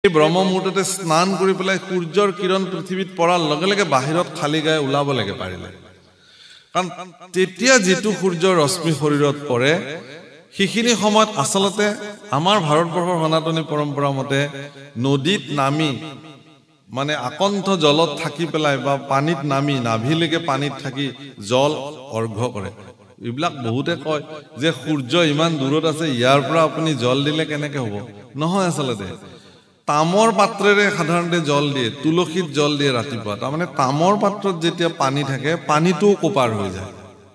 এই ব্ৰহ্ম মুহূৰ্ততে স্নান কৰি পেলাই সূৰ্যৰ কিৰণ পৃথিৱীত পৰাৰ লগে লগে বাহিৰত খালী গায়ে ওলাব লাগে পাৰিলে, কাৰণ তেতিয়া যিটো সূৰ্যৰ ৰশ্মি শৰীৰত পৰে সেইখিনি সময়ত আচলতে আমাৰ ভাৰতবৰ্ষৰ সনাতনী পৰম্পৰা মতে নদীত নামি মানে আকণ্ঠ জলত থাকি পেলাই বা পানীত নামি নাভিলৈকে পানীত থাকি জল অৰ্ঘ্য কৰে। এইবিলাক বহুতে কয় যে সূৰ্য ইমান দূৰত আছে, ইয়াৰ পৰা আপুনি জল দিলে কেনেকে হ'ব? নহয়, আচলতে তামৰ পাত্ৰেৰে সাধাৰণতে জল দিয়ে, তুলসীত জল দিয়ে ৰাতিপুৱা। তাৰমানে তামৰ পাত্ৰত যেতিয়া পানী থাকে পানীটোও কোপাৰ হৈ যায়,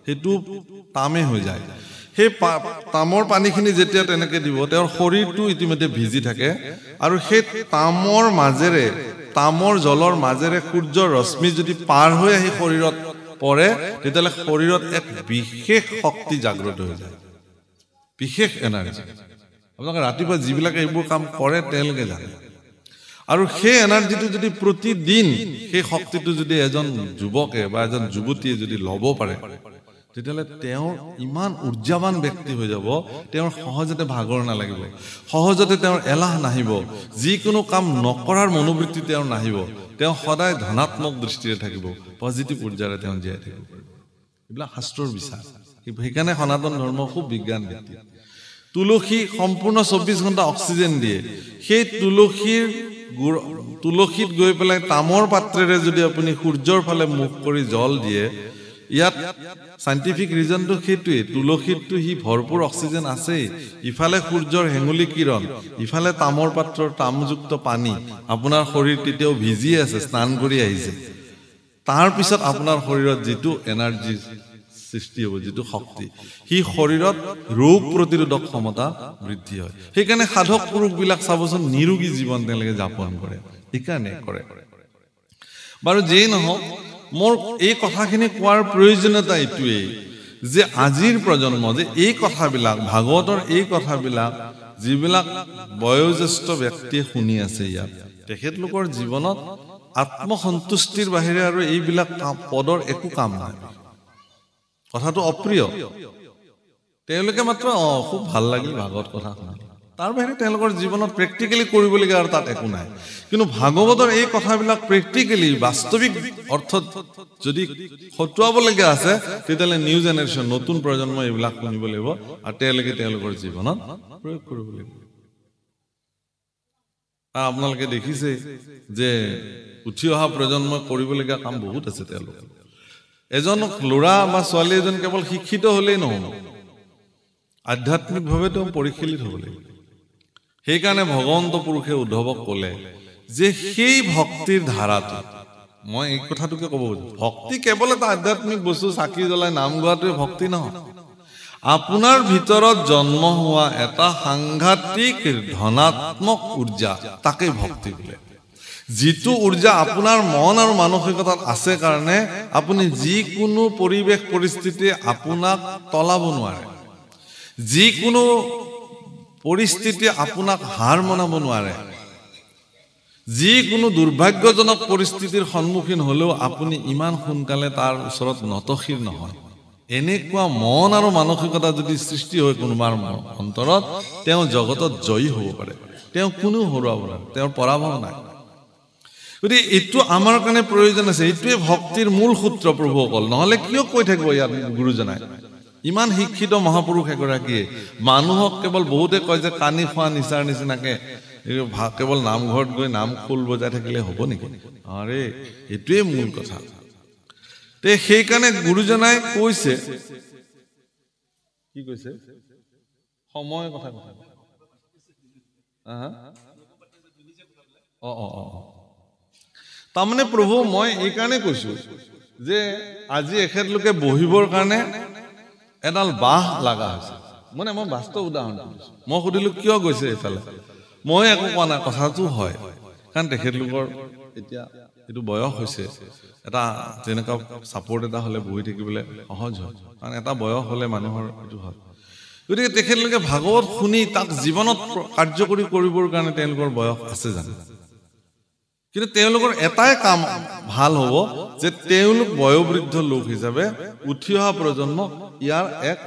সেইটো তামে হৈ যায়। সেই তামৰ পানীখিনি যেতিয়া তেনেকে দিব তেওঁৰ শৰীৰটো ইতিমধ্যে ভিজি থাকে আৰু সেই তামৰ মাজেৰে তামৰ জলৰ মাজেৰে সূৰ্যৰ ৰশ্মি যদি পাৰ হৈ আহি শৰীৰত পৰে তেতিয়াহ'লে শৰীৰত এক বিশেষ শক্তি জাগ্ৰত হৈ যায়, বিশেষ এনাৰ্জি। আপোনালোকে ৰাতিপুৱা যিবিলাকে এইবোৰ কাম কৰে তেওঁলোকে জানে। আৰু সেই এনাৰ্জিটো যদি প্ৰতিদিন সেই শক্তিটো যদি এজন যুৱকে বা এজন যুৱতীয়ে যদি ল'ব পাৰে তেতিয়াহ'লে তেওঁ ইমান উৰ্জাৱান ব্যক্তি হৈ যাব, তেওঁৰ সহজতে ভাগৰ নালাগিব, সহজতে তেওঁৰ এলাহ নাহিব, যিকোনো কাম নকৰাৰ মনোবৃত্তি তেওঁৰ নাহিব, তেওঁ সদায় ধনাত্মক দৃষ্টিৰে থাকিব, পজিটিভ উৰ্জাৰে তেওঁ জীয়াই থাকিব পাৰিব। এইবিলাক শাস্ত্ৰৰ বিশ্বাস। সেইকাৰণে সনাতন ধৰ্ম খুব বিজ্ঞান ভিত্তিক। তুলসী সম্পূৰ্ণ 24 ঘণ্টা অক্সিজেন দিয়ে। সেই তুলসীত গৈ পেলাই তামৰ পাত্ৰেৰে যদি আপুনি সূৰ্যৰ ফালে মুখ কৰি জল দিয়ে, ইয়াত সাইন্টিফিক ৰিজনটো সেইটোৱে, তুলসীতটো সি ভৰপূৰ অক্সিজেন আছেই, ইফালে সূৰ্যৰ হেঙুলি কিৰণ, ইফালে তামৰ পাত্ৰৰ তামযুক্ত পানী, আপোনাৰ শৰীৰ তেতিয়াও ভিজি আছে, স্নান কৰি আহিছে। তাৰ পিছত আপোনাৰ শৰীৰত যিটো এনাৰ্জি সৃষ্টি হ'ব, যিটো শক্তি, সি শৰীৰত ৰোগ প্ৰতিৰোধক ক্ষমতা বৃদ্ধি হয়। সেইকাৰণে সাধক পুৰুষবিলাক চাবচোন নিৰোগী জীৱন তেওঁলোকে যাপন কৰে, সেইকাৰণে কৰে। বাৰু যেই নহওক, মোৰ এই কথাখিনি কোৱাৰ প্ৰয়োজনীয়তা এইটোৱেই যে আজিৰ প্ৰজন্ম যে এই কথাবিলাক ভাগৱতৰ এই কথাবিলাক যিবিলাক বয়োজ্যেষ্ঠ ব্যক্তিয়ে শুনি আছে ইয়াত, তেখেতলোকৰ জীৱনত আত্মসন্তুষ্টিৰ বাহিৰে আৰু এইবিলাক পদৰ একো কাম নাই। কথাটো অপ্ৰিয়, তেওঁলোকে মাত্ৰ খুব ভাল লাগিল ভাগৱত কথা শুনা, তাৰ বাহিৰে তেওঁলোকৰ জীৱনত প্ৰেক্টিকেলি কৰিবলগীয়া আৰু তাত একো নাই। কিন্তু ভাগৱতৰ এই কথাবিলাক প্ৰেক্টিকেলি বাস্তৱিক অৰ্থত যদি খটুৱাবলগীয়া আছে তেতিয়াহ'লে নিউ জেনেৰেশ্যন, নতুন প্ৰজন্ম এইবিলাক শুনিব লাগিব আৰু তেওঁলোকে তেওঁলোকৰ জীৱনত প্ৰয়োগ কৰিব লাগিব। আপোনালোকে দেখিছে যে উঠি অহা প্ৰজন্মই কৰিবলগীয়া কাম বহুত আছে। তেওঁলোকে এজন ল'ৰা বা ছোৱালী এজন কেৱল শিক্ষিত হলেই নহ'ব, আধ্যাত্মিকভাৱে তেওঁ পৰিশীলিত হ'ব লাগিব। সেইকাৰণে ভগৱন্ত পুৰুষে উদ্ধৱক ক'লে যে সেই ভক্তিৰ ধাৰাটো, মই এই কথাটোকে ক'ব খুজিছো, ভক্তি কেৱল এটা আধ্যাত্মিক বস্তু, চাকি জ্বলাই নাম গোৱাটোৱে ভক্তি নহয়। আপোনাৰ ভিতৰত জন্ম হোৱা এটা সাংঘাতিক ধনাত্মক উৰ্জা, তাকেই ভক্তি বোলে। যিটো উৰ্জা আপোনাৰ মন আৰু মানসিকতাত আছে কাৰণে আপুনি যিকোনো পৰিৱেশ পৰিস্থিতি আপোনাক তলাব নোৱাৰে, যিকোনো পৰিস্থিতি আপোনাক হাৰ মনাব নোৱাৰে, যিকোনো দুৰ্ভাগ্যজনক পৰিস্থিতিৰ সন্মুখীন হলেও আপুনি ইমান সোনকালে তাৰ ওচৰত নতশিৰ নহয়। এনেকুৱা মন আৰু মানসিকতা যদি সৃষ্টি হয় কোনোবাৰ অন্তৰত, তেওঁ জগতত জয়ী হ'ব পাৰে, তেওঁ কোনো হৰুৱাব নোৱাৰে, তেওঁৰ পৰাভৱ নাই। গতিকে এইটো আমাৰ কাৰণে প্ৰয়োজন আছে, এইটোৱে ভক্তিৰ মূল সূত্ৰ প্ৰভুসকল। নহলে কিয় কৈ থাকিব ইয়াত গুৰুজনাই, ইমান শিক্ষিত মহাপুৰুষ এগৰাকীয়ে মানুহক কেৱল বহুতে কয় যে কানি খোৱা নিচাৰ নিচিনাকে কেৱল নামঘৰত গৈ নাম খোল বজাই থাকিলে হ'ব নেকি? আৰে এইটোৱে মূল কথা। তে সেইকাৰণে গুৰুজনাই কৈছে, কি কৈছে, সময় কথা কথা তাৰমানে প্ৰভু মই এইকাৰণে কৈছো যে আজি এখেতলোকে বহিবৰ কাৰণে এডাল বাঁহ লগা হৈছে। মানে মই বাস্তৱ উদাহৰণ দিছো। মই সুধিলো কিয় গৈছে এইফালে, মই একো কোৱা নাই, কথাটো হয় কাৰণ তেখেতলোকৰ এতিয়া এইটো বয়স হৈছে, এটা তেনেকুৱা ছাপোৰ্ট এটা হলে বহি থাকিবলৈ সহজ হয়, কাৰণ এটা বয়স হলে মানুহৰ এইটো হয়। গতিকে তেখেতলোকে ভাগৱত শুনি তাক জীৱনত কাৰ্যকৰী কৰিবৰ কাৰণে তেওঁলোকৰ বয়স আছে জানো? কিন্তু তেওঁলোকৰ এটাই কাম ভাল হ'ব যে তেওঁলোক বয়োবৃদ্ধ লোক হিচাপে উঠি অহা প্ৰজন্মক ইয়াৰ এক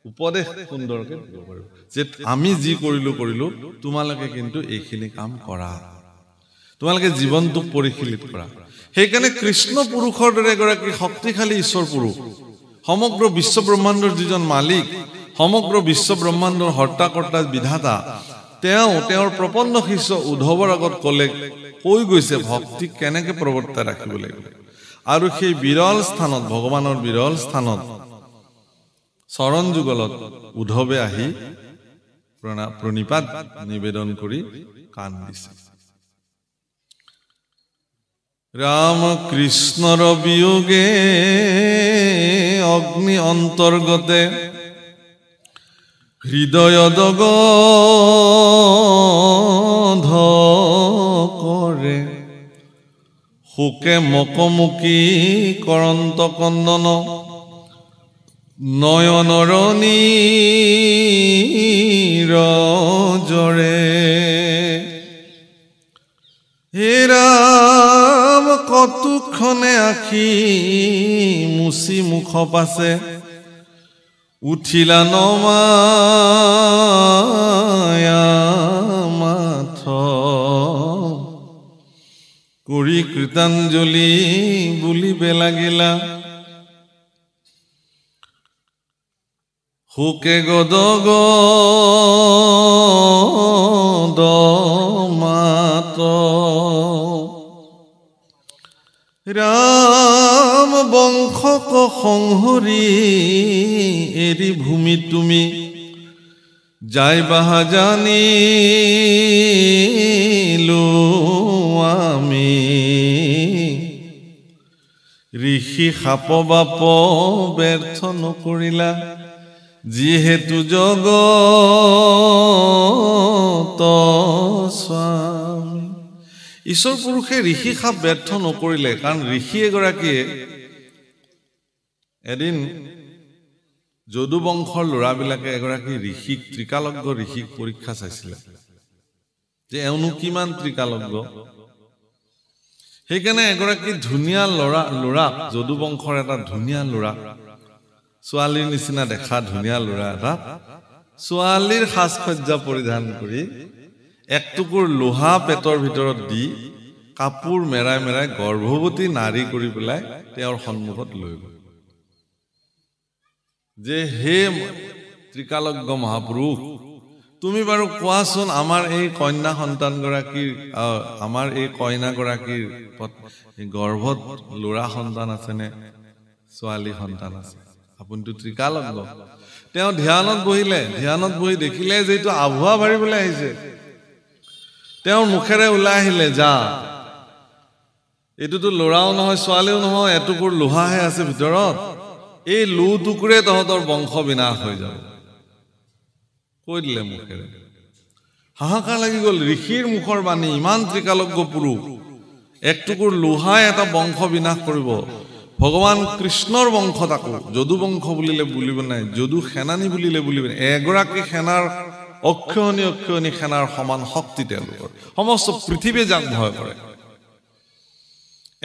উপদেশ সুন্দৰকে দিব পাৰিব যে আমি যি কৰিলো তোমালোকে কিন্তু এইখিনি কাম কৰা, তোমালোকে জীৱনটোক পৰিশীলিত কৰা। সেইকাৰণে কৃষ্ণ পুৰুষৰ দৰে এগৰাকী শক্তিশালী ঈশ্বৰ পুৰুষ, সমগ্ৰ বিশ্ব ব্ৰহ্মাণ্ডৰ যিজন মালিক, সমগ্ৰ বিশ্ব ব্ৰহ্মাণ্ডৰ হৰ্তা-কৰ্তা বিধাতা, তেওঁৰ প্ৰপন্ন শিষ্য উদ্ধৱৰ আগত কৈ গৈছে ভক্তি কেনেকে প্ৰৱৰ্তাই ৰাখিব লাগিব। আৰু সেই বিৰল স্থানত, ভগৱানৰ বিৰল স্থানত চৰণ যুগলত উদ্ধৱে আহি প্ৰণিপাত নিবেদন কৰি কাণ দিছে। ৰাম কৃষ্ণৰ বিয়োগে অগ্নি অন্তৰ্গতে হৃদয় দগ্ধ কৰে, শোকে মকমুকি কৰন্ত কন্দন নয়নৰ নীৰজৰে। হে ৰাম কতোক্ষণে আখি মুচি মুখ পাছে, উঠিলা নমায়া মাথ কৰি কৃতাঞ্জলি বুলিবে লাগিলা। শোকে গদগদ মাত ৰাম বংশক সংহৰি এৰি ভূমি তুমি যাই বাহা জানিলো আমি। ঋষি সাপ বাপ ব্যৰ্থ নকৰিলা, যিহেতু জগত স্বামী। ঈশ্বৰ পুৰুষে ঋষি সাপ ব্যৰ্থ নকৰিলে, কাৰণ ঋষি এগৰাকীয়ে এদিন যদু বংশৰ ল'ৰাবিলাকে এগৰাকী ঋষিক, ত্ৰিকালজ্ঞ ঋষিক পৰীক্ষা চাইছিলে যে এওঁনো কিমান ত্ৰিকালজ্ঞ। সেইকাৰণে এগৰাকী ধুনীয়া ল'ৰা, যদু বংশৰ এটা ধুনীয়া ল'ৰা, ছোৱালীৰ নিচিনা দেখা ধুনীয়া ল'ৰা এটা ছোৱালীৰ সাজ সজ্জা পৰিধান কৰি একটুকুৰ লোহা পেটৰ ভিতৰত দি কাপোৰ মেৰাই মেৰাই গৰ্ভৱতী নাৰী কৰি পেলাই তেওঁৰ সন্মুখত লৈ গ'ল যে হে ত্ৰিকালজ্ঞ মহাপুৰুষ, তুমি বাৰু কোৱাচোন আমাৰ এই কন্যা সন্তানগৰাকীৰ, আমাৰ এই কইনাগৰাকীৰ গৰ্ভত ল'ৰা সন্তান আছেনে ছোৱালী সন্তান আছে? আপুনিতো ত্ৰিকালজ্ঞ। তেওঁ ধ্যানত বহিলে, ধ্যানত বহি দেখিলে যে এইটো আভুৱা ভাৰিবলৈ আহিছে। তেওঁৰ মুখেৰে ওলাই আহিলে, যা, এইটোতো ল'ৰাও নহয় ছোৱালীও নহয়, এটুকুৰ লোহাহে আছে ভিতৰত, এই লো টুকুৰে তহঁতৰ বংশ বিনাশ হৈ যাব, কৈ দিলে মুখেৰে। হাহাকাৰ লাগি গ'ল, ঋষিৰ মুখৰ বাণী, ইমান ত্ৰিকালজ্ঞ পুৰুষ, একটুকুৰ লোহাই এটা বংশ বিনাশ কৰিব। ভগৱান কৃষ্ণৰ বংশ, তাকো যদু বংশ বুলিব নাই, যদু সেনানী বুলিব নাই। এগৰাকী সেনাৰ অক্ষয়ণী সেনাৰ সমান শক্তি তেওঁলোকৰ, সমস্ত পৃথিৱীয়ে যাক ভয় কৰে।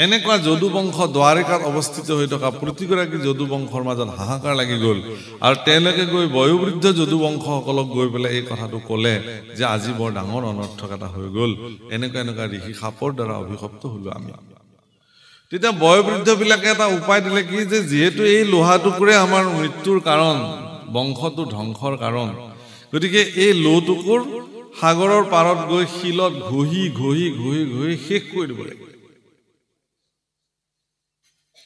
এনেকুৱা যদু বংশ দ্বাৰিকাত অৱস্থিত হৈ থকা প্ৰতিগৰাকী যদু বংশৰ মাজত হাহাকাৰ লাগি গ'ল। আৰু তেওঁলোকে গৈ বয়োবৃদ্ধ যদু বংশসকলক গৈ পেলাই এই কথাটো ক'লে যে আজি বৰ ডাঙৰ অনৰ্থক এটা হৈ গ'ল, এনেকুৱা ঋষি সাপৰ দ্বাৰা অভিশপ্ত হলো আমি। তেতিয়া বয়োবৃদ্ধ বিলাকে এটা উপায় দিলে কি, যে যিহেতু এই লোহা টুকুৰে আমাৰ মৃত্যুৰ কাৰণ, বংশটো ধ্বংসৰ কাৰণ, গতিকে এই লো টুকুৰ সাগৰৰ পাৰত গৈ শিলত ঘঁহি ঘঁহি ঘঁহি ঘঁহি শেষ কৰি দিব লাগিব।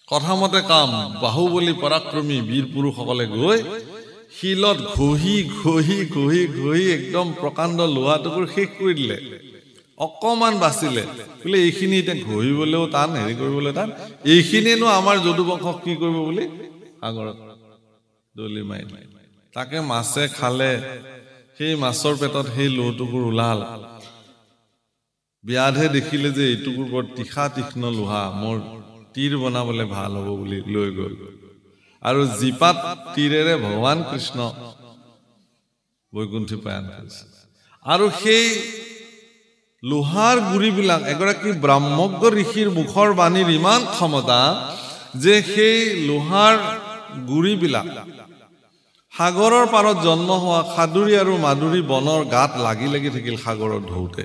কথামতে কাম, বাহুবলী পৰাক্ৰমী বীৰ পুৰুষসকলে গৈ শিলত ঘঁহি ঘঁহি ঘঁহি ঘঁহি একদম প্ৰকাণ্ড লোহা টুকুৰ শেষ কৰি দিলে। অকমান বাচিলে, বোলে এইখিনি এতিয়া ঘঁহিবলৈও টান, হেৰি কৰিবলৈ টান, এইখিনিয়েনো আমাৰ যদু বংশক কি কৰিব বুলি সাগৰত দলি মাৰিলে। তাকে মাছে খালে, সেই মাছৰ পেটত সেই লো টুকুৰ ওলাল। ব্যাধে দেখিলে যে এইটুকুৰ বৰ তীক্ষ্ণ লোহা, মোৰ তীৰ বনাবলৈ ভাল হ'ব বুলি লৈ গ'ল। আৰু জীপাত তীৰেৰে ভগৱান কৃষ্ণ বৈকুণ্ঠী প্ৰয়াণ কৰিছে। আৰু সেই লোহাৰ গুৰিবিলাক, এগৰাকী ব্ৰাহ্মজ্ঞ ঋষিৰ মুখৰ বাণীৰ ইমান ক্ষমতা যে সেই লোহাৰ গুৰিবিলাক সাগৰৰ পাৰত জন্ম হোৱা খাদুৰী আৰু মাদুৰী বনৰ গাত লাগি লাগি থাকিল সাগৰৰ ঢৌতে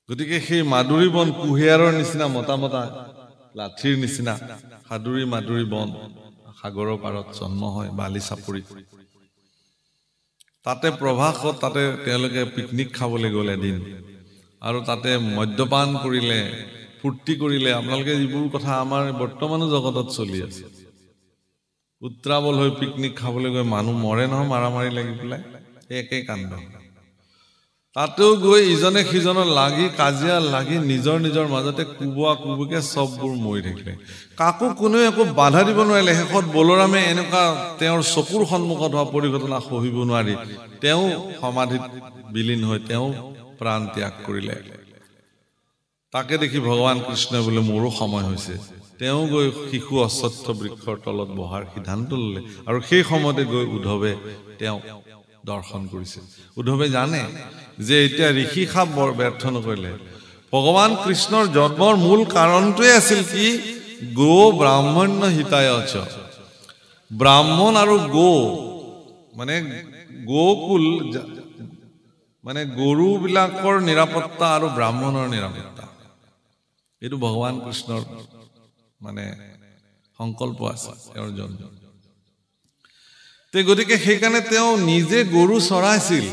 গতিকে সেই মাদুৰী বন কুহিয়াৰৰ নিচিনা মতা মতা লাঠিৰ নিচিনা খাদুৰী মাদুৰী বন সাগৰৰ পাৰত জন্ম হয় বালি চাপৰি তাতে প্ৰভাসত তাতে তেওঁলোকে পিকনিক খাবলৈ গ'ল এদিন আৰু তাতে মদ্যপান কৰিলে ফূৰ্তি কৰিলে আপোনালোকে যিবোৰ কথা আমাৰ বৰ্তমানো জগতত চলি আছে উত্ৰাৱল হৈ পিকনিক খাবলৈ গৈ মানুহ মৰে নহয় মাৰামাৰি লাগি পেলাই একেই কাণ্ড তাতেও গৈ ইজনে সিজনৰ লাগি কাজিয়া লাগি নিজৰ নিজৰ মাজতে কুবোৱা কুবুকে চববোৰ মৰি থাকিলে কাকো কোনেও একো বাধা দিব নোৱাৰিলে শেষত বলৰামে এনেকুৱা তেওঁৰ চকুৰ সন্মুখত হোৱা পৰিঘটনা সহিব নোৱাৰি তেওঁ সমাধিত বিলীন হৈ তেওঁ প্ৰাণ ত্যাগ কৰিলে তাকে দেখি ভগৱান কৃষ্ণই বোলে মোৰো সময় হৈছে তেওঁ গৈ শিশু অশ্বত্থ বৃক্ষৰ তলত বহাৰ সিদ্ধান্ত ল'লে আৰু সেই সময়তে গৈ উদ্ধৱে তেওঁ দৰ্শন কৰিছে উদ্ধৱে জানে যে এতিয়া ঋষি সাপ বৰ ব্যৰ্থ নকৰিলে ভগৱান কৃষ্ণৰ জন্মৰ মূল কাৰণটোৱে আছিল কি গো ব্ৰাহ্মণ্য হিতায় চ ব্ৰাহ্মণ আৰু গো মানে গোকুল মানে গৰু বিলাকৰ নিৰাপত্তা আৰু ব্ৰাহ্মণৰ নিৰাপত্তা এইটো ভগৱান কৃষ্ণৰ মানে সংকল্প আছে তেওঁৰ জন্ম গতিকে সেইকাৰণে তেওঁ নিজে গৰু চৰাইছিল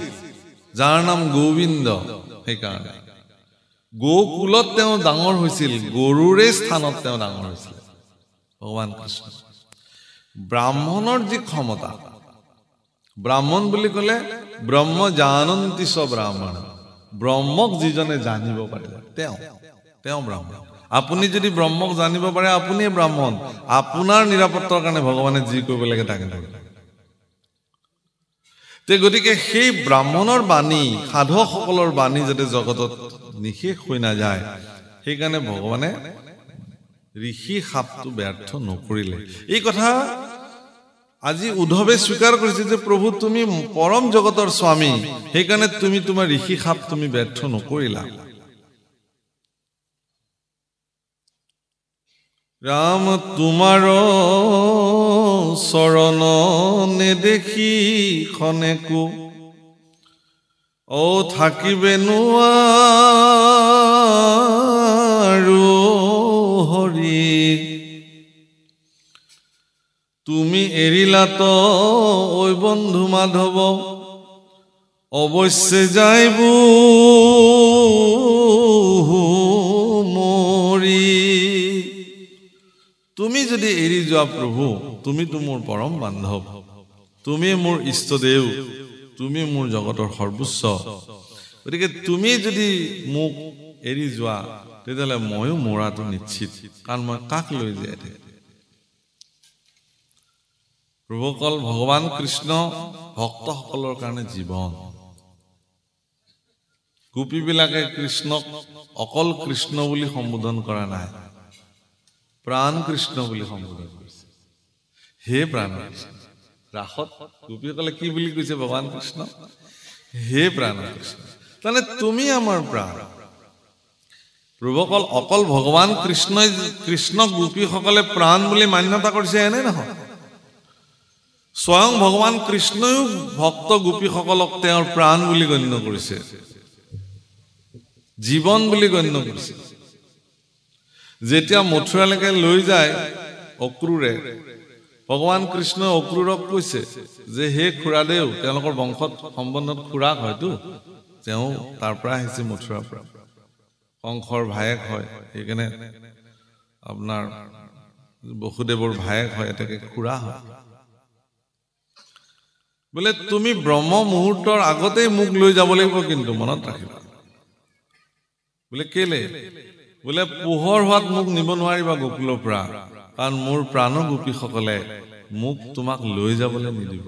যাৰ নাম গোবিন্দ সেইকাৰণে গোকুলত তেওঁ ডাঙৰ হৈছিল গৰুৰে স্থানত তেওঁ ডাঙৰ হৈছিল ভগৱান কৃষ্ণ ব্ৰাহ্মণৰ যি ক্ষমতা ব্ৰাহ্মণ বুলি ক'লে ব্ৰহ্ম জানন্তি চ ব্ৰাহ্মণ ব্ৰহ্মক যিজনে জানিব পাৰে তেওঁ ব্ৰাহ্মণ আপুনি যদি ব্ৰহ্মক জানিব পাৰে আপুনিয়ে ব্ৰাহ্মণ আপোনাৰ নিৰাপত্তাৰ কাৰণে ভগৱানে যি কৰিব লাগে তাকে গতিকে সেই ব্ৰাহ্মণৰ বাণী সাধকসকলৰ বাণী যাতে জগতত নিশেষ হৈ নাযায় সেইকাৰণে ভগৱানে ঋষি সাপটো ব্যৰ্থ নকৰিলে এই কথা আজি উদ্ধৱে স্বীকাৰ কৰিছে যে প্ৰভু তুমি পৰম জগতৰ স্বামী সেইকাৰণে তুমি তোমাৰ ঋষি সাপ তুমি ব্যৰ্থ নকৰিলা ৰাম তোমাৰ চৰণ নেদেখি খনেকো থাকিবে নোৱাৰো হৰি তুমি এৰিলাত ঐ বন্ধু মাধৱ অৱশ্যে যাইব মৰি তুমি যদি এৰি যোৱা প্ৰভু তুমিতো মোৰ পৰম বান্ধৱ তুমি মোৰ ইষ্টদেউ তুমি মোৰ জগতৰ সৰ্বোচ্চ গতিকে তুমি যদি মোক এৰি যোৱা তেতিয়াহ'লে ময়ো মৰাটো নিশ্চিত কাৰণ মই কাক লৈ জীয়াই থাকিম প্ৰভুকল ভগৱান কৃষ্ণ ভক্তসকলৰ কাৰণে জীৱন গোপীবিলাকে কৃষ্ণক অকল কৃষ্ণ বুলি সম্বোধন কৰা নাই প্ৰাণ কৃষ্ণ বুলি সম্বোধন কৰিছে হে প্ৰাণ কৃষ্ণ ৰাসত গোপীসকলে কি বুলি কৈছে ভগৱান কৃষ্ণ হে প্ৰাণ কৃষ্ণ তাৰমানে তুমি আমাৰ প্ৰাণ প্ৰভুকল অকল ভগৱান কৃষ্ণক গোপীসকলে প্ৰাণ বুলি মান্যতা কৰিছে এনে নহয় স্বয়ং ভগৱান কৃষ্ণইও ভক্ত গোপীসকলক তেওঁৰ প্ৰাণ বুলি গণ্য কৰিছে জীৱন বুলি গণ্য কৰিছে যেতিয়া মথুৰালৈকে লৈ যায় অক্ৰূৰে ভগৱান কৃষ্ণই অক্ৰূৰক কৈছে যে হে খুৰাদেউ তেওঁলোকৰ বংশত সম্বন্ধত খুৰাক হয়তো তেওঁ তাৰ পৰা আহিছে মথুৰাৰ পৰা কংসৰ ভায়েক হয় সেইকাৰণে আপোনাৰ বসুদেৱৰ ভায়েক হয় এটাকে খুৰা হয় বোলে তুমি ব্ৰহ্ম মুহূৰ্তৰ আগতেই মোক লৈ যাব লাগিব কিন্তু মনত ৰাখিবা বোলে কেলে বোলে পোহৰ হোৱাত মোক নিব নোৱাৰিবা গোকুলৰ পৰা কাৰণ মোৰ প্ৰাণ গোপীসকলে মোক তোমাক লৈ যাবলৈ নিদিব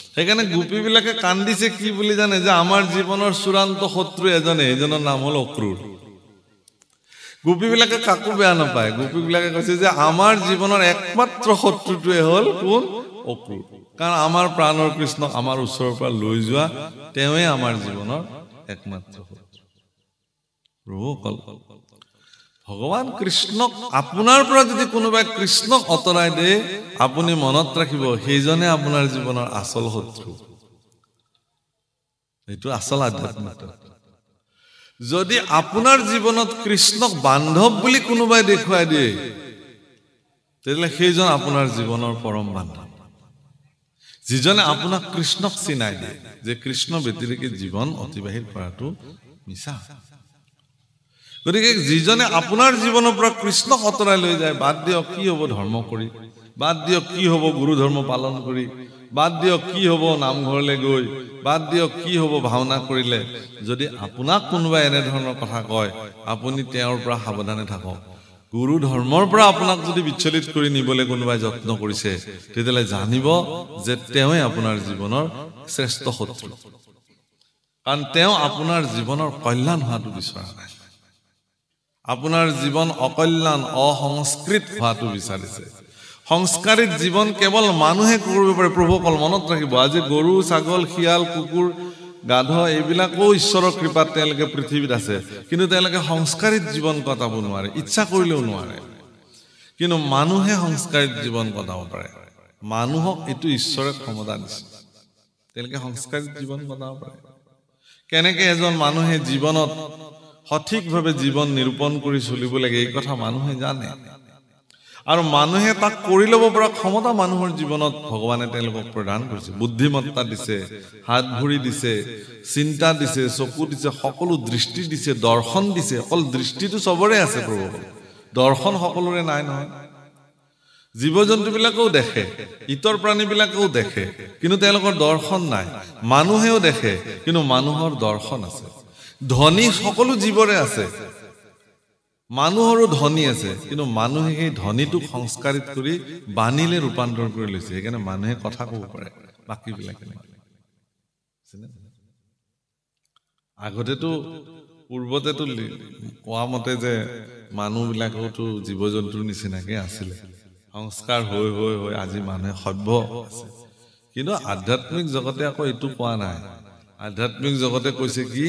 সেইকাৰণে গোপীবিলাকে কান্দিছে কি বুলি জানে যে আমাৰ জীৱনৰ চূড়ান্ত শত্ৰু এজনৰ নাম হ'ল অক্ৰূৰ গোপীবিলাকে কাকো বেয়া নাপায় গোপীবিলাকে কৈছে যে আমাৰ জীৱনৰ একমাত্ৰ শত্ৰুটোৱে হ'ল কোন অক্ৰূৰ কাৰণ আমাৰ প্ৰাণৰ কৃষ্ণক আমাৰ ওচৰৰ পৰা লৈ যোৱা তেওঁৱে আমাৰ জীৱনৰ একমাত্ৰ শত্ৰু ভগৱান কৃষ্ণক আপোনাৰ পৰা যদি কোনোবাই কৃষ্ণক অতৰাই দিয়ে আপুনি মনত ৰাখিব সেইজনে আপোনাৰ জীৱনৰ আচল শত্ৰু এইটো আচল আধ্যাত্মিকতা যদি আপোনাৰ জীৱনত কৃষ্ণক বান্ধৱ বুলি কোনোবাই দেখুৱাই দিয়ে তেতিয়াহ'লে সেইজন আপোনাৰ জীৱনৰ পৰম বান্ধৱ যিজনে আপোনাক কৃষ্ণক চিনাই দিয়ে যে কৃষ্ণ ব্যতিৰেকে জীৱন অতিবাহিত কৰাটো মিছা গতিকে যিজনে আপোনাৰ জীৱনৰ পৰা কৃষ্ণক অতৰাই লৈ যায় বাদ দিয়ক কি হ'ব ধৰ্ম কৰি বাদ দিয়ক কি হ'ব গুৰু ধৰ্ম পালন কৰি বাদ দিয়ক কি হ'ব নামঘৰলৈ গৈ বাদ দিয়ক কি হ'ব ভাওনা কৰিলে যদি আপোনাক কোনোবাই এনে ধৰণৰ কথা কয় আপুনি তেওঁৰ পৰা সাৱধানে থাকক গুৰু ধৰ্মৰ পৰা আপোনাক যদি বিচলিত কৰি নিবলৈ কোনোবাই যত্ন কৰিছে তেতিয়াহ'লে জানিব যে তেওঁই আপোনাৰ জীৱনৰ শ্ৰেষ্ঠ শত্ৰু কাৰণ তেওঁ আপোনাৰ জীৱনৰ কল্যাণ হোৱাটো বিচৰা নাই আপোনাৰ জীৱন অকল্যাণ অসংস্কৃত হোৱাটো বিচাৰিছে সংস্কাৰিত জীৱন কেৱল মানুহে কৰিব পাৰে প্ৰভুসকল মনত ৰাখিব আজি গৰু ছাগল শিয়াল কুকুৰ গাধ এইবিলাকো ঈশ্বৰৰ কৃপাত তেওঁলোকে পৃথিৱীত আছে কিন্তু তেওঁলোকে সংস্কাৰিত জীৱন কটাব নোৱাৰে ইচ্ছা কৰিলেও নোৱাৰে কিন্তু মানুহে সংস্কাৰিত জীৱন কটাব পাৰে মানুহক এইটো ঈশ্বৰে ক্ষমতা দিছে তেওঁলোকে সংস্কাৰিত জীৱন কটাব পাৰে কেনেকে এজন মানুহে জীৱনত সঠিকভাৱে জীৱন নিৰূপণ কৰি চলিব লাগে এই কথা মানুহে জানে আৰু মানুহে তাক কৰি ল'ব পৰা ক্ষমতা মানুহৰ জীৱনত ভগৱানে তেওঁলোকক প্ৰদান কৰিছে বুদ্ধিমত্তা দিছে হাত ভৰি দিছে চিন্তা দিছে চকু দিছে সকলো দৃষ্টি দিছে দৰ্শন দিছে অকল দৃষ্টিটো চবৰে আছে প্ৰভু দৰ্শন সকলোৰে নাই নহয় জীৱ জন্তুবিলাকেও দেখে ইতৰ প্ৰাণীবিলাকেও দেখে কিন্তু তেওঁলোকৰ দৰ্শন নাই মানুহেও দেখে কিন্তু মানুহৰ দৰ্শন আছে ধনী সকলো জীৱৰে আছে মানুহৰো ধনী আছে কিন্তু মানুহে সেই ধনীটোক সংস্কাৰিত কৰি বাণীলে ৰূপান্তৰ কৰি লৈছে সেইকাৰণে মানুহে কথা ক'ব পাৰে বাকীবিলাকে আগতেতো পূৰ্বতেতো কোৱা মতে যে মানুহবিলাকোতো জীৱ জন্তুৰ নিচিনাকে আছিলে সংস্কাৰ হৈ হৈ হৈ আজি মানুহে সভ্য আছে কিন্তু আধ্যাত্মিক জগতে আকৌ এইটো কোৱা নাই আধ্যাত্মিক জগতে কৈছে কি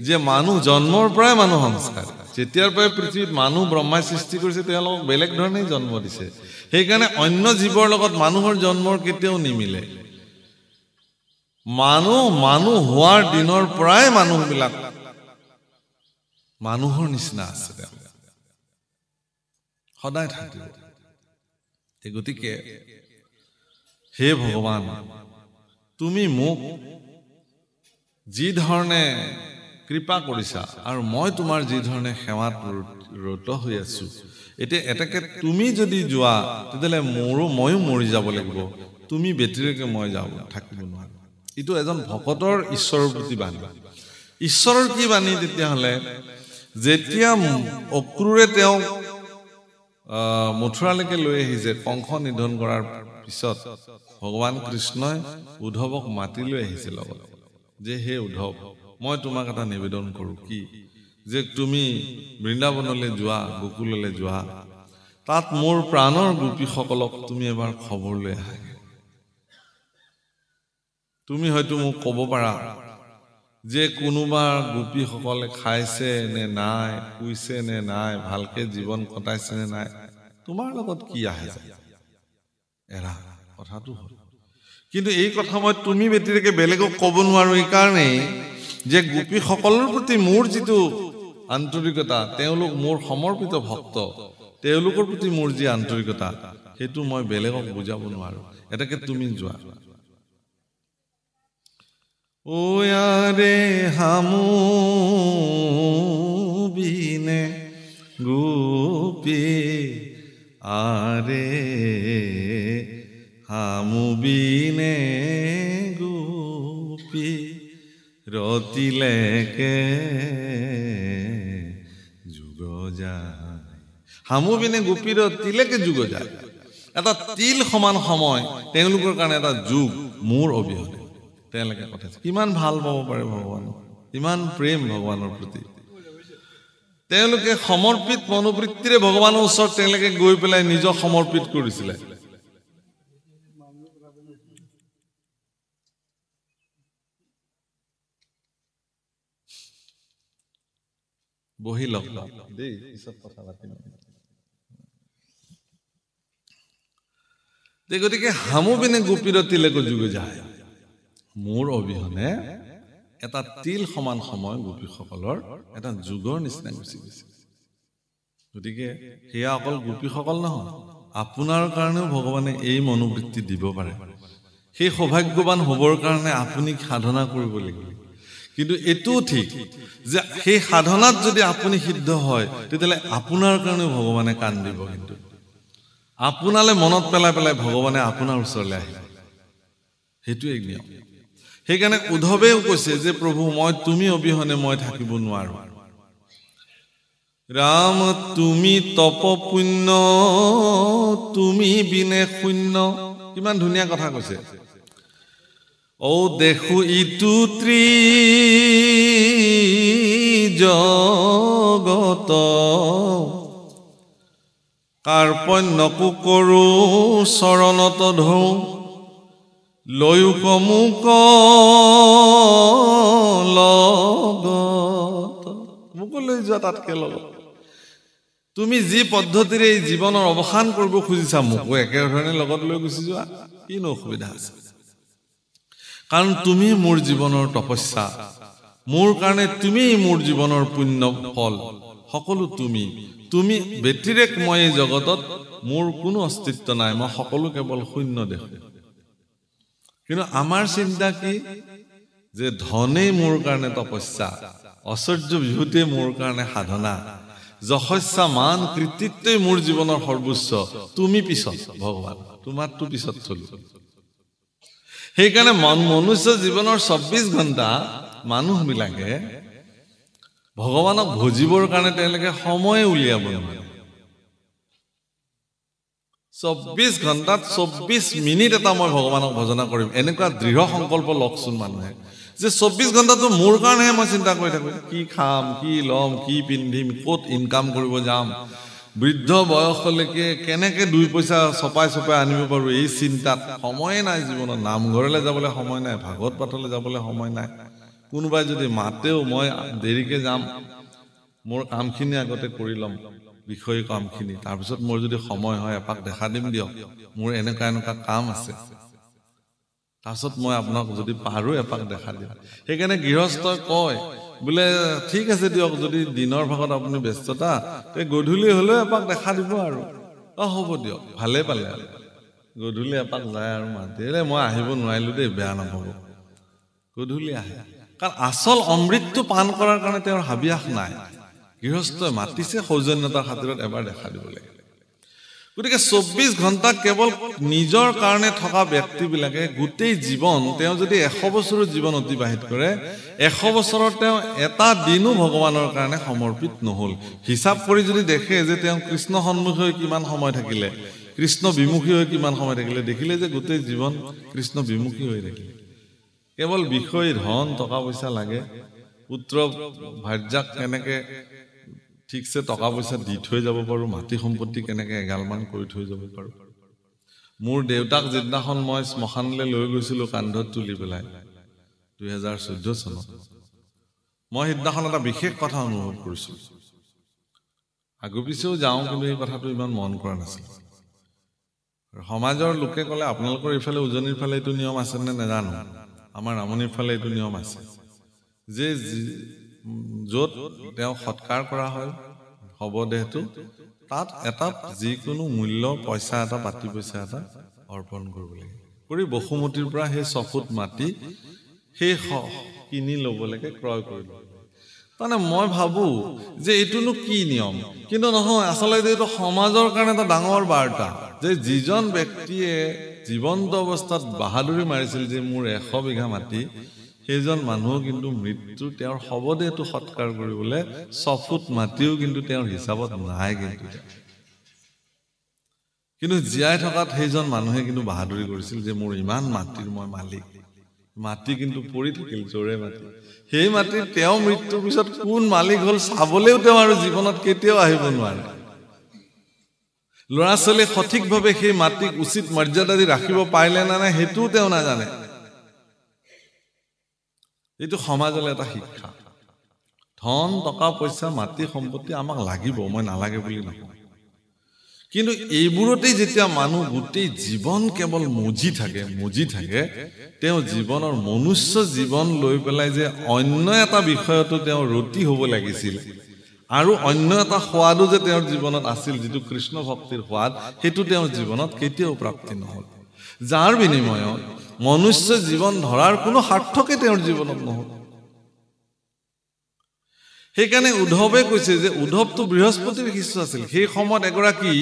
যে মানুহ জন্মৰ পৰাই মানুহ সংস্কাৰ যেতিয়াৰ পৰাই পৃথিৱীত মানুহ ব্ৰহ্মাই সৃষ্টি কৰিছে তেওঁলোকক বেলেগ ধৰণে জন্ম দিছে সেইকাৰণে অন্য জীৱৰ লগত মানুহৰ জন্মৰ কেতিয়াও নিমিলে মানুহ হোৱাৰ দিনৰ পৰাই মানুহবিলাক মানুহৰ নিচিনা আছে সদায় থাকিব গতিকে হে ভগৱান তুমি মোক যি ধৰণে কৃপা কৰিছা আৰু মই তোমাৰ যি ধৰণে সেৱাত ৰত হৈ আছো এতিয়া এটাকে তুমি যদি যোৱা তেতিয়াহ'লে ময়ো মৰি যাব লাগিব তুমি ব্যতিৰেকে মই যাব থাকিব নোৱাৰো এইটো এজন ভকতৰ ঈশ্বৰৰ প্ৰতি বাণী ঈশ্বৰৰ কি বাণী তেতিয়াহ'লে যেতিয়া অক্ৰূৰে তেওঁ মথুৰালৈকে লৈ আহিছে কংস নিধন কৰাৰ পিছত ভগৱান কৃষ্ণই উদ্ধৱক মাতি লৈ আহিছে লগত যে হে উদ্ধৱ মই তোমাক এটা নিবেদন কৰো কি যে তুমি বৃন্দাবনলৈ যোৱা গোকুললৈ যোৱা তাত মোৰ প্ৰাণৰ গোপীসকলক তুমি এবাৰ খবৰ লৈ আহা তুমি হয়তো মোক ক'ব পাৰা যে কোনোবা গোপীসকলে খাইছে নে নাই শুইছে নে নাই ভালকে জীৱন কটাইছে নে নাই তোমাৰ লগত কি আহে যায় এৰা কথাটো হ'ল কিন্তু এই কথা মই তুমি ব্যতিৰেকে বেলেগক ক'ব নোৱাৰো এই কাৰণেই যে গোপীসকলৰ প্ৰতি মোৰ যিটো আন্তৰিকতা তেওঁলোক মোৰ সমৰ্পিত ভক্ত তেওঁলোকৰ প্ৰতি মোৰ যি আন্তৰিকতা সেইটো মই বেলেগক বুজাব নোৱাৰো এটাকে তুমি যোৱা ওয়ারে হামু বিনে গোপী আরে হামু বিনে গোপী রতিলেকে যুগ যায় হামু বিনে গোপী রতিলেকে যুগ যায় এটা তিল সমান সময় তেওঁলোকৰ কাৰণে এটা যুগ মোৰ অবিহনে তেওঁলোকে কথা কিমান ভাল পাব পাৰে ভগৱান ইমান প্ৰেম ভগৱানৰ প্ৰতি তেওঁলোকে সমৰ্পিত মনোবৃত্তিৰে ভগৱানৰ ওচৰত তেওঁলোকে গৈ পেলাই নিজক সমৰ্পিত কৰিছিলে বহি লগ দেই পিছত কথা পাতিম গতিকে হামু বিনে গোপীৰতিলৈকে যুগে যায় মোৰ অবিহনে এটা তিল সমান সময় গোপীসকলৰ এটা যুগৰ নিচিনা গুচি গৈছে গতিকে সেয়া অকল গোপীসকল নহয় আপোনাৰ কাৰণেও ভগৱানে এই মনোবৃত্তি দিব পাৰে সেই সৌভাগ্যৱান হ'বৰ কাৰণে আপুনি সাধনা কৰিব লাগিব কিন্তু এটোও ঠিক যে সেই সাধনাত যদি আপুনি সিদ্ধ হয় তেতিয়ালে আপোনাৰ কাৰণেও ভগৱানে কান দিব কিন্তু আপোনালে মনত পেলাই পেলাই ভগৱানে আপোনাৰ ওচৰলৈ আহিব সেইটো এক নিয়ম সেইকাৰণে উদ্ধৱেও কৈছে যে প্ৰভু মই তুমি অবিহনে মই থাকিব নোৱাৰো ৰাম তুমি তপ পুণ্য তুমি বিনে শূন্য কিমান ধুনীয়া কথা কৈছে ও দেখো ইটো জগত কাৰ্পণ্যকো কৰো চৰণত ধৌ লয়ু কমুক লগত মোকো লৈ যোৱা তাতকে লগত তুমি যি পদ্ধতিৰে এই জীৱনৰ অৱসান কৰিব খুজিছা মোকো একেধৰণে লগত লৈ গুচি যোৱা কিনো অসুবিধা আছে কাৰণ তুমি মোৰ জীৱনৰ তপস্যা মোৰ কাৰণে তুমি মোৰ জীৱনৰ পুণ্য ফল সকলো তুমি ব্যতিৰেক মই এই জগতত মোৰ কোনো অস্তিত্ব নাই মই সকলো কেৱল শূন্য দেখো কিন্তু আমাৰ চিন্তা কি যে ধনেই মোৰ কাৰণে তপস্যা ঐশ্বৰ্য বিভূতিয়ে মোৰ কাৰণে সাধনা যশস্যা মান কৃতিত্বই মোৰ জীৱনৰ সৰ্বোচ্চ তুমি পিছত ভগৱান তোমাৰটো পিছত চলো সেইকাৰণে মনুষ্য জীৱনৰ 24 ঘণ্টা মানুহবিলাকে ভগৱানক ভজিবৰ কাৰণে তেওঁলোকে সময় উলিয়াব নোৱাৰে 24 ঘণ্টাত 24 মিনিট এটা মই ভগৱানক ভজনা কৰিম এনেকুৱা দৃঢ় সংকল্প লকচোন মানুহে যে 24 ঘণ্টাটো মোৰ কাৰণেহে মই চিন্তা কৰি থাকো কি খাম কি লম কি পিন্ধিম ক'ত ইনকাম কৰিব যাম বৃদ্ধ বয়সলৈকে কেনেকে দুই পইচা ছপাই আনিব পাৰো এই চিন্তাত সময় নাই জীৱনত নামঘৰলৈ যাবলৈ সময় নাই ভাগৱত পাঠলৈ যাবলৈ সময় নাই কোনোবাই যদি মাতেও মই দেৰিকে যাম মোৰ কামখিনি আগতে কৰি লম বিষয় কামখিনি তাৰ পিছত মোৰ যদি সময় হয় এপাক দেখা দিম দিয়ক মোৰ এনেকা কাম আছে তাৰপিছত মই আপোনাক যদি পাৰো এপাক দেখা দিম সেইকাৰণে গৃহস্থই কয় বোলে ঠিক আছে দিয়ক যদি দিনৰ ভাগত আপুনি ব্যস্ততা তে গধূলি হলে এপাক দেখা দিব আৰু হ'ব দিয়ক ভালে পালে গধূলি এপাক যায় আৰু মাতিলে মই আহিব নোৱাৰিলো দেই বেয়া নহব গধূলি আহে কাৰণ আচল অমৃতটো পান কৰাৰ কাৰণে তেওঁৰ হাবিয়াস নাই গৃহস্থই মাতিছে সৌজন্যতাৰ খাতিৰত এবাৰ দেখা দিব লাগে গতিকে 24 ঘণ্টা কেৱল নিজৰ কাৰণে থকা ব্যক্তিবিলাকে গোটেই জীৱন তেওঁ যদি 100 বছৰৰ জীৱন অতিবাহিত কৰে 100 বছৰত তেওঁ এটা দিনো ভগৱানৰ কাৰণে সমৰ্পিত নহল হিচাপ কৰি যদি দেখে যে তেওঁ কৃষ্ণ সন্মুখী হৈ কিমান সময় থাকিলে কৃষ্ণ বিমুখী হৈ কিমান সময় থাকিলে দেখিলে যে গোটেই জীৱন কৃষ্ণ বিমুখী হৈ থাকিলে কেৱল বিষয় ধন টকা পইচা লাগে পুত্ৰ ভাৰ্যাক কেনেকে ঠিকছে টকা পইচা দি থৈ যাব পাৰো মাটি সম্পত্তি কেনেকে এগালমান কৰি থৈ যাব পাৰো মোৰ দেউতাক যিদিনাখন মই শ্মশানলৈ লৈ গৈছিলো কান্ধত তুলি পেলাই 2014 চনত মই সিদিনাখন এটা বিশেষ কথা অনুভৱ কৰিছো আগু পিছেও যাওঁ কিন্তু এই কথাটো ইমান মন কৰা নাছিল সমাজৰ লোকে ক'লে আপোনালোকৰ ইফালে উজনিৰ ফালে এইটো নিয়ম আছে নে নাজানো আমাৰ ৰামনিৰ ফালে এইটো নিয়ম আছে যে য'ত তেওঁ সৎকাৰ কৰা হয় হবদেহটো তাত এটা যিকোনো মূল্য পইচা এটা পাতি পইচা এটা অৰ্পণ কৰিব লাগে কৰি বসুমতীৰ পৰা সেই 6 ফুট মাটি সেই কিনি ল'ব লাগে ক্ৰয় কৰি ল'ব মানে মই ভাবো যে এইটোনো কি নিয়ম কিন্তু নহয় আচলতে এইটো সমাজৰ কাৰণে এটা ডাঙৰ বাৰ্তা যে যিজন ব্যক্তিয়ে জীৱন্ত অৱস্থাত বাহাদুৰি মাৰিছিল যে মোৰ 100 বিঘা মাটি সেইজন মানুহ কিন্তু মৃত্যু তেওঁৰ হবদেহটো সৎকাৰ কৰিবলৈ 6 ফুট মাটিও কিন্তু তেওঁৰ হিচাপত নাই কিন্তু জীয়াই থকাত সেইজন মানুহে কিন্তু বাহাদুৰি কৰিছিল যে মোৰ ইমান মাটিৰ মই মালিক মাটি কিন্তু পৰি থাকিল জোৰে মাটি সেই মাটি তেওঁ মৃত্যুৰ পিছত কোন মালিক হল চাবলৈও তেওঁ আৰু জীৱনত কেতিয়াও আহিব নোৱাৰে ল'ৰা ছোৱালী সঠিকভাৱে সেই মাটিক উচিত মৰ্যাদা দি ৰাখিব পাৰিলে না নাই হেতু তেওঁ নাজানে এইটো সমাজলৈ এটা শিক্ষা ধন টকা পইচা মাটি সম্পত্তি আমাক লাগিব, মই নালাগে বুলি নকওঁ। কিন্তু এইবোৰতেই যেতিয়া মানুহ গোটেই জীৱন কেৱল মজি থাকে, তেওঁ জীৱনৰ মনুষ্য জীৱন লৈ পেলাই যে অন্য এটা বিষয়তো তেওঁ ৰতি হ'ব লাগিছিল, আৰু অন্য এটা সোৱাদো যে তেওঁৰ জীৱনত আছিল, যিটো কৃষ্ণ ভক্তিৰ সোৱাদ, সেইটো তেওঁৰ জীৱনত কেতিয়াও প্ৰাপ্তি নহ'ল। যাৰ বিনিময়ত মনুষ্য জীৱন ধৰাৰ কোনো সাৰ্থকে তেওঁৰ জীৱনত নহ'ল। সেইকাৰণে উদ্ধৱে কৈছে যে উদ্ধৱটো বৃহস্পতিৰ শিষ্য আছিল। সেই সময়ত এগৰাকী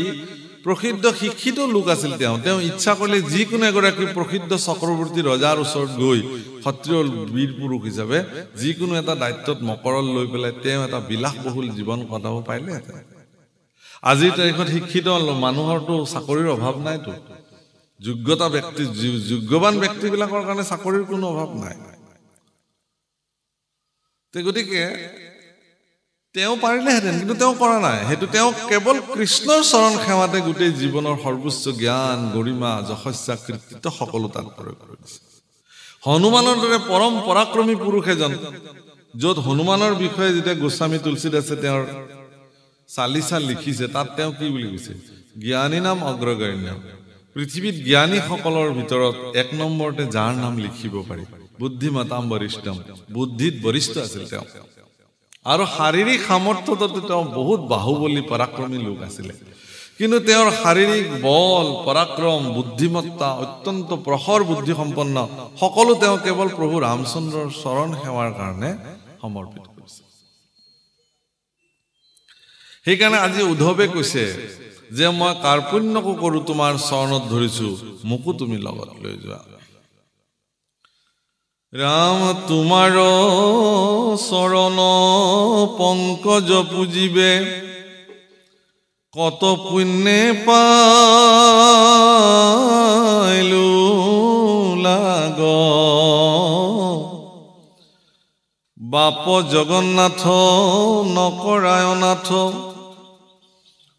প্ৰসিদ্ধ শিক্ষিত লোক আছিল। তেওঁ ইচ্ছা কৰিলে যিকোনো এগৰাকী প্ৰসিদ্ধ চক্ৰৱৰ্তী ৰজাৰ ওচৰত গৈ ক্ষত্ৰিয় বীৰ পুৰুষ হিচাপে যিকোনো এটা দায়িত্বত মকৰল লৈ পেলাই তেওঁ এটা বিলাসবহুল জীৱন কটাব পাৰিলেহেঁতেন। আজিৰ তাৰিখত শিক্ষিত মানুহৰতো চাকৰিৰ অভাৱ নাইতো। যোগ্যতা ব্যক্তি, যোগ্যৱান ব্যক্তিবিলাকৰ কাৰণে চাকৰিৰ কোনো অভাৱ নাই। গতিকে তেওঁ পাৰিলেহেঁতেন, কিন্তু তেওঁ কৰা নাই। সেইটো তেওঁ কেৱল কৃষ্ণৰ চৰণ সেৱাতে গোটেই জীৱনৰ সৰ্বোচ্চ জ্ঞান, গৰিমা, যশস্যা, কৃতিত্ব সকলো তাত প্ৰয়োগ কৰিছে। হনুমানৰ দৰে পৰম পৰাক্ৰমী পুৰুষ এজন, য'ত হনুমানৰ বিষয়ে যেতিয়া গোস্বামী তুলসীদাসে তেওঁৰ চালিচা লিখিছে, তাত তেওঁ কি বুলি কৈছে? জ্ঞানী নাম অগ্ৰগণ্য। পৃথিৱীত জ্ঞানীসকলৰ ভিতৰত 1 নম্বৰতে যাৰ নাম লিখিব পাৰি, বুদ্ধিমতাম বৰিষ্ঠম, বুদ্ধিত বৰিষ্ঠ আছিল তেওঁ। আৰু শাৰীৰিক সামৰ্থ্যতো তেওঁ বহুত বাহুবলী পৰাক্ৰমী লোক আছিলে। কিন্তু তেওঁৰ শাৰীৰিক বল, পৰাক্ৰম, বুদ্ধিমত্তা, অত্যন্ত প্ৰখৰ বুদ্ধি সম্পন্ন, সকলো তেওঁ কেৱল প্ৰভু ৰামচন্দ্ৰৰ চৰণ সেৱাৰ কাৰণে সমৰ্পিত কৰিছে। সেইকাৰণে আজি উদ্ধৱে কৈছে যে মই কাৰ্পণ্যকো কৰো তোমাৰ চৰণত ধৰিছো, মোকো তুমি লগত লৈ যোৱা। ৰাম তোমাৰ চৰণ পংকজ পুজিবে, কত পুণ্যে পাইলো লাগ। বাপ জগন্নাথ নকৰায়নাথ,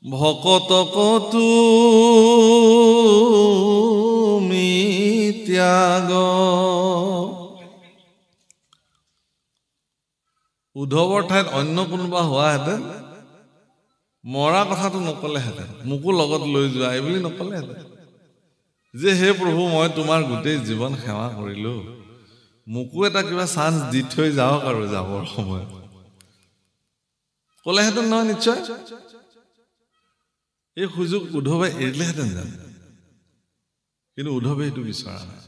ভকতক তুমি ত্যাগ। উদ্ধৱৰ ঠাইত অন্য কোনোবা হোৱাহেঁতেন মৰা কথাটো নকলেহেঁতেন, মোকো লগত লৈ যোৱা এই বুলি নকলেহেঁতেন। যে হে প্ৰভু, মই তোমাৰ গোটেই জীৱন সেৱা কৰিলো, মোকো এটা কিবা চান্স দি থৈ যাওক আৰু যাবৰ সময়ত, কলেহেঁতেন নহয় নিশ্চয়। এই সুযোগ উদ্ধৱে এৰিলেহেঁতেন জানো? কিন্তু উদ্ধৱে সেইটো বিচৰা নাই।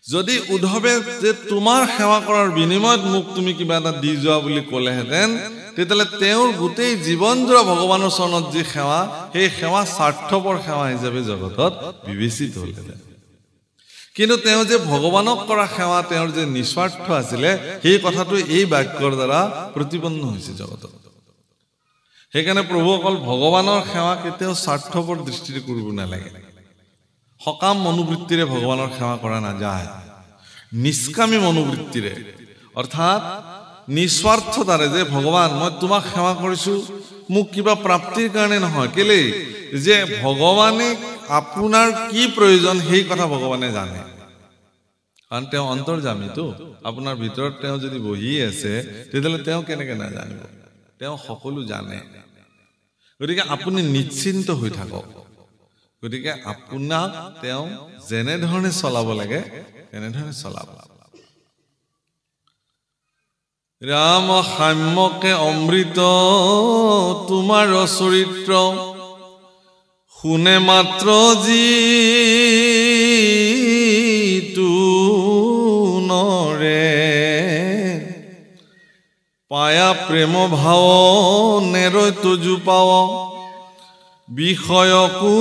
যদি উদ্ধৱে যে তোমাৰ সেৱা কৰাৰ বিনিময়ত মোক তুমি কিবা এটা দি যোৱা বুলি ক'লেহেঁতেন, তেতিয়াহ'লে তেওঁৰ গোটেই জীৱনজোৰা ভগৱানৰ চৰণত যি সেৱা, সেই সেৱা স্বাৰ্থপৰ সেৱা হিচাপে জগতত বিবেচিত হ'লহেঁতেন। কিন্তু তেওঁ যে ভগৱানক কৰা সেৱা তেওঁৰ যে নিস্বাৰ্থ আছিলে, সেই কথাটো এই বাক্যৰ দ্বাৰা প্ৰতিপন্ন হৈছে জগতত। সেইকাৰণে প্ৰভু অকল ভগৱানৰ সেৱা কেতিয়াও স্বাৰ্থপৰ দৃষ্টিৰে কৰিব নালাগে। সকাম মনোবৃত্তিৰে ভগৱানৰ সেৱা কৰা নাযায়, নিষ্কামী মনোবৃত্তিৰে, অৰ্থাৎ নিস্বাৰ্থতাৰে যে ভগৱান মই তোমাক সেৱা কৰিছো, মোক কিবা প্ৰাপ্তিৰ কাৰণে নহয়, কেলেই যে ভগৱানে আপোনাৰ কি প্ৰয়োজন সেই কথা ভগৱানে জানে। কাৰণ তেওঁ অন্তৰ্যামীতো, আপোনাৰ ভিতৰত তেওঁ যদি বহি আছে, তেতিয়াহ'লে তেওঁ কেনেকে নাজানিব? তেওঁ সকলো জানে। গতিকে আপুনি নিশ্চিন্ত হৈ থাকক। গতিকে আপোনাক তেওঁ যেনেধৰণে চলাব লাগে তেনেধৰণে চলাব। ৰাম সাম্যকে অমৃত তোমাৰ চৰিত্ৰ, শুনে মাত্ৰ যিটো নৰে, পায়া প্ৰেম ভাৱ নেৰৈ তজু পাৱ, বিষয়কো